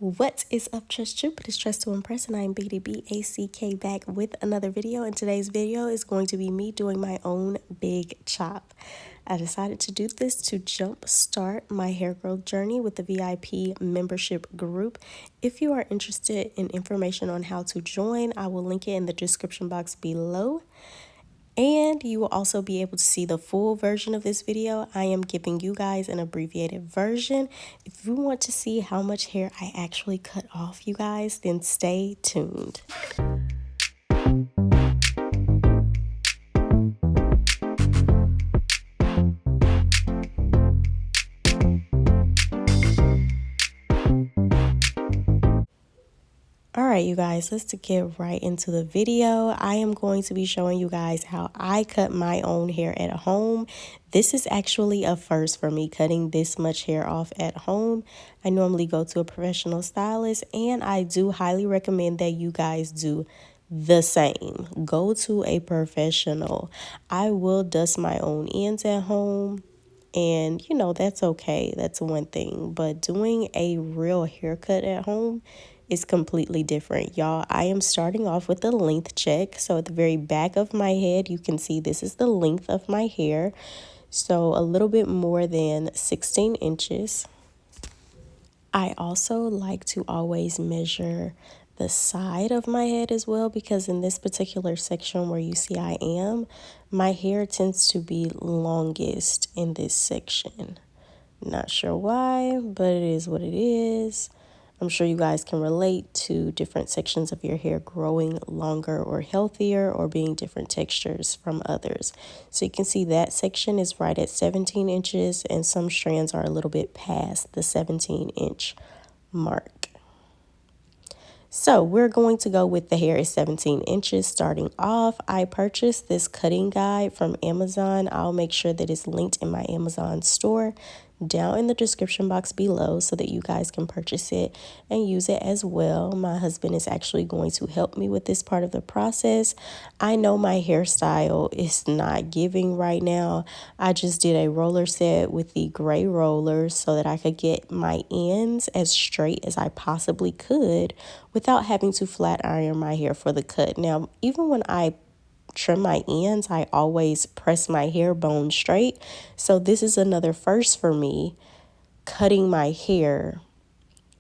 What is up, Tress Troop? It is Tress to Impress, and I am BDBACK back with another video. And today's video is going to be me doing my own big chop. I decided to do this to jumpstart my hair growth journey with the VIP membership group. If you are interested in information on how to join, I will link it in the description box below. And you will also be able to see the full version of this video. I am giving you guys an abbreviated version. If you want to see how much hair I actually cut off, you guys, then stay tuned. Alright, you guys, let's get right into the video. I am going to be showing you guys how I cut my own hair at home. This is actually a first for me, cutting this much hair off at home. I normally go to a professional stylist, and I do highly recommend that you guys do the same. Go to a professional. I will dust my own ends at home. And, that's okay. That's one thing. But doing a real haircut at home is completely different. Y'all, I am starting off with the length check. So at the very back of my head, you can see this is the length of my hair. So a little bit more than 16 inches. I also like to always measure the side of my head as well, because in this particular section where you see I am, my hair tends to be longest in this section. Not sure why, but it is what it is. I'm sure you guys can relate to different sections of your hair growing longer or healthier, or being different textures from others. So you can see that section is right at 17 inches, and some strands are a little bit past the 17-inch mark. So we're going to go with the hair is 17 inches starting off. I purchased this cutting guide from Amazon. I'll make sure that it's linked in my Amazon store down in the description box below so that you guys can purchase it and use it as well. My husband is actually going to help me with this part of the process. I know my hairstyle is not giving right now. I just did a roller set with the gray rollers so that I could get my ends as straight as I possibly could without having to flat iron my hair for the cut. Now, even when I trim my ends, I always press my hair bone straight. So this is another first for me, cutting my hair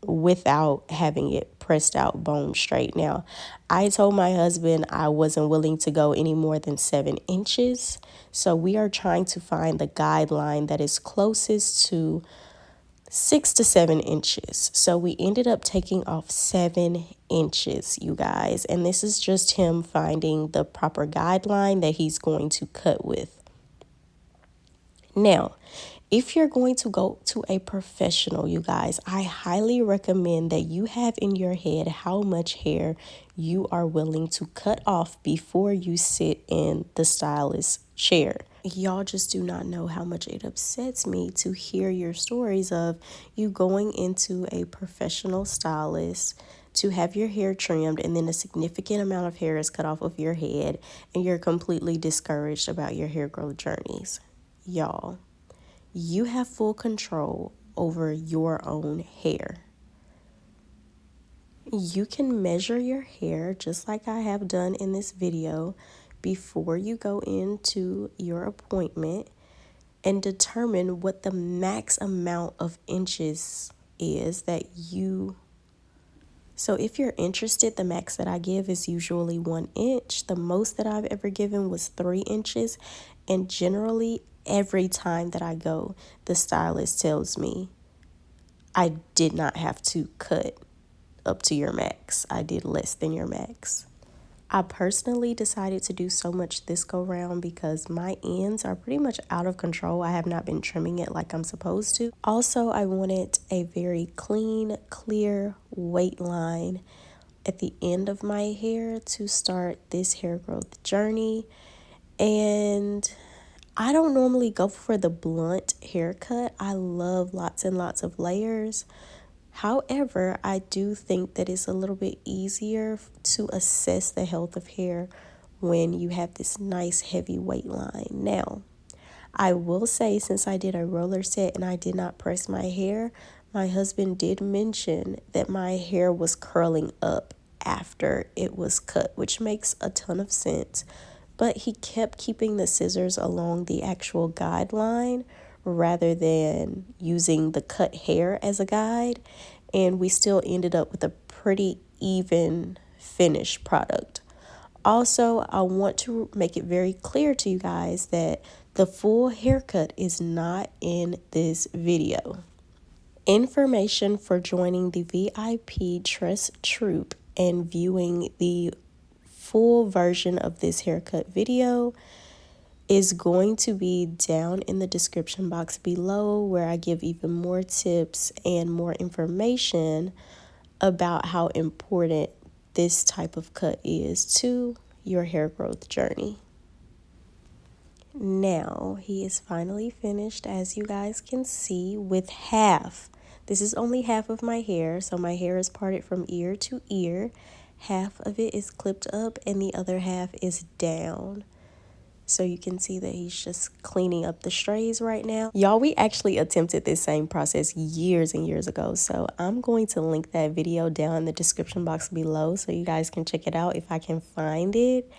without having it pressed out bone straight. Now, I told my husband I wasn't willing to go any more than 7 inches. So we are trying to find the guideline that is closest to 6 to 7 inches. So we ended up taking off 7 inches, you guys. And this is just him finding the proper guideline that he's going to cut with. Now, if you're going to go to a professional, you guys, I highly recommend that you have in your head how much hair you are willing to cut off before you sit in the stylist chair. Y'all just do not know how much it upsets me to hear your stories of you going into a professional stylist to have your hair trimmed, and then a significant amount of hair is cut off of your head, and you're completely discouraged about your hair growth journeys. Y'all, you have full control over your own hair. You can measure your hair just like I have done in this video before you go into your appointment and determine what the max amount of inches is that you. So if you're interested, the max that I give is usually 1 inch. The most that I've ever given was 3 inches. And generally, every time that I go, the stylist tells me I did not have to cut up to your max. I did less than your max. I personally decided to do so much this go round because my ends are pretty much out of control. I have not been trimming it like I'm supposed to. Also, I wanted a very clean, clear weight line at the end of my hair to start this hair growth journey. And I don't normally go for the blunt haircut. I love lots and lots of layers. However, I do think that it's a little bit easier to assess the health of hair when you have this nice heavy weight line. Now, I will say, since I did a roller set and I did not press my hair, My husband did mention that my hair was curling up after it was cut, which makes a ton of sense. But he kept keeping the scissors along the actual guideline rather than using the cut hair as a guide. And we still ended up with a pretty even finished product. Also, I want to make it very clear to you guys that the full haircut is not in this video. Information for joining the VIP Tress Troop and viewing the full version of this haircut video is going to be down in the description box below, where I give even more tips and more information about how important this type of cut is to your hair growth journey. Now he is finally finished, as you guys can see, with half. This is only half of my hair, so my hair is parted from ear to ear. Half of it is clipped up and the other half is down. So you can see that he's just cleaning up the strays right now. Y'all, we actually attempted this same process years and years ago. So I'm going to link that video down in the description box below so you guys can check it out if I can find it.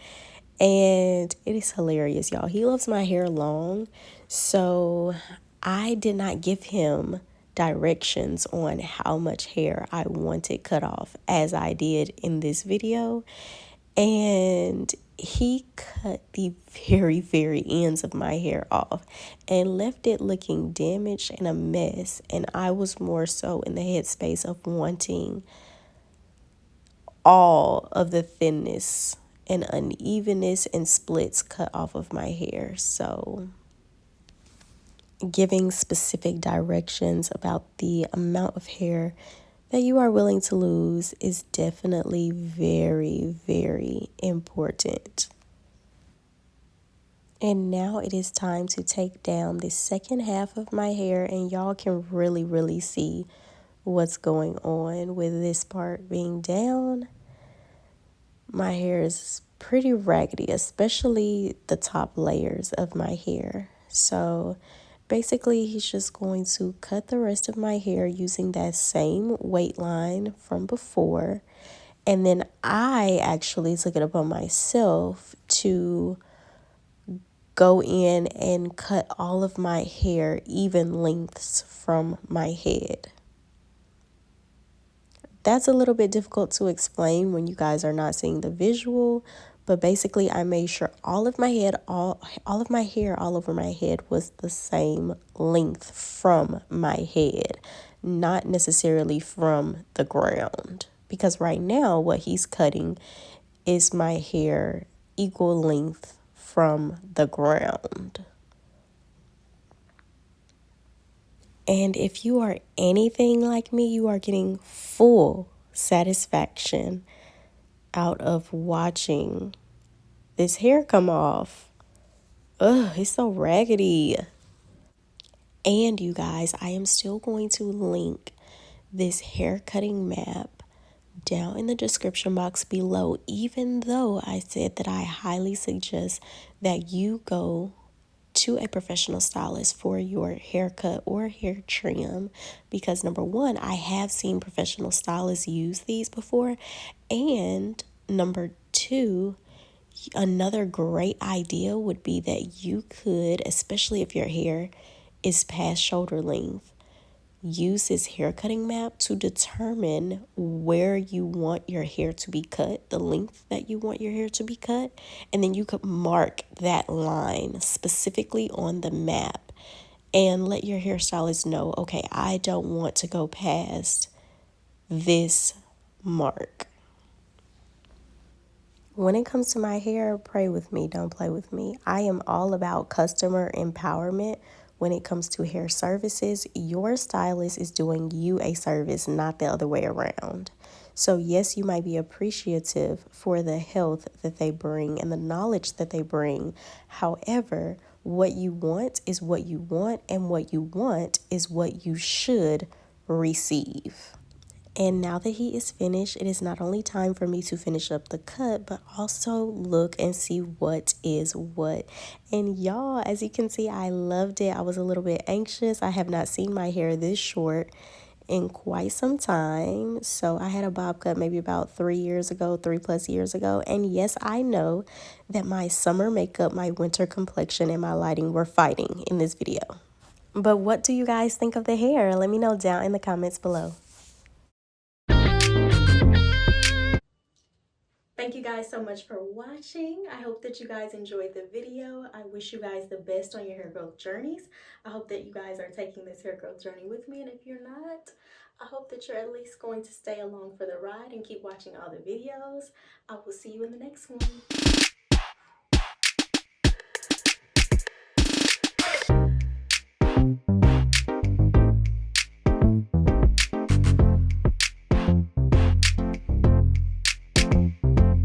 And it is hilarious, y'all. He loves my hair long. So I did not give him directions on how much hair I wanted cut off as I did in this video. And he cut the very ends of my hair off and left it looking damaged and a mess. And I was more so in the headspace of wanting all of the thinness and unevenness and splits cut off of my hair. So giving specific directions about the amount of hair that you are willing to lose is definitely very, very important. And now it is time to take down the second half of my hair, and y'all can really see what's going on with this part being down. My hair is pretty raggedy, especially the top layers of my hair. So basically, he's just going to cut the rest of my hair using that same weight line from before. And then I actually took it upon myself to go in and cut all of my hair even lengths from my head. That's a little bit difficult to explain when you guys are not seeing the visual, but basically I made sure all of my hair all over my head was the same length from my head, not necessarily from the ground. Because right now what he's cutting is my hair equal length from the ground. And if you are anything like me, you are getting full satisfaction out of watching this hair come off. Ugh, it's so raggedy. And you guys, I am still going to link this hair cutting map down in the description box below, even though I said that I highly suggest that you go to a professional stylist for your haircut or hair trim, because number one, I have seen professional stylists use these before, and number two, another great idea would be that you could, especially if your hair is past shoulder length, use this hair cutting map to determine where you want your hair to be cut, the length that you want your hair to be cut, and then you could mark that line specifically on the map and let your hairstylist know, okay, I don't want to go past this mark. When it comes to my hair, pray with me, don't play with me. I am all about customer empowerment. When it comes to hair services, your stylist is doing you a service, not the other way around. So yes, you might be appreciative for the health that they bring and the knowledge that they bring. However, what you want is what you want, and what you want is what you should receive. And now that he is finished, it is not only time for me to finish up the cut, but also look and see what is what. And y'all, as you can see, I loved it. I was a little bit anxious. I have not seen my hair this short in quite some time. So I had a bob cut maybe about 3 years ago, 3+ years ago. And yes, I know that my summer makeup, my winter complexion, and my lighting were fighting in this video. But what do you guys think of the hair? Let me know down in the comments below. Thank you guys so much for watching. I hope that you guys enjoyed the video. I wish you guys the best on your hair growth journeys. I hope that you guys are taking this hair growth journey with me. And if you're not, I hope that you're at least going to stay along for the ride and keep watching all the videos. I will see you in the next one.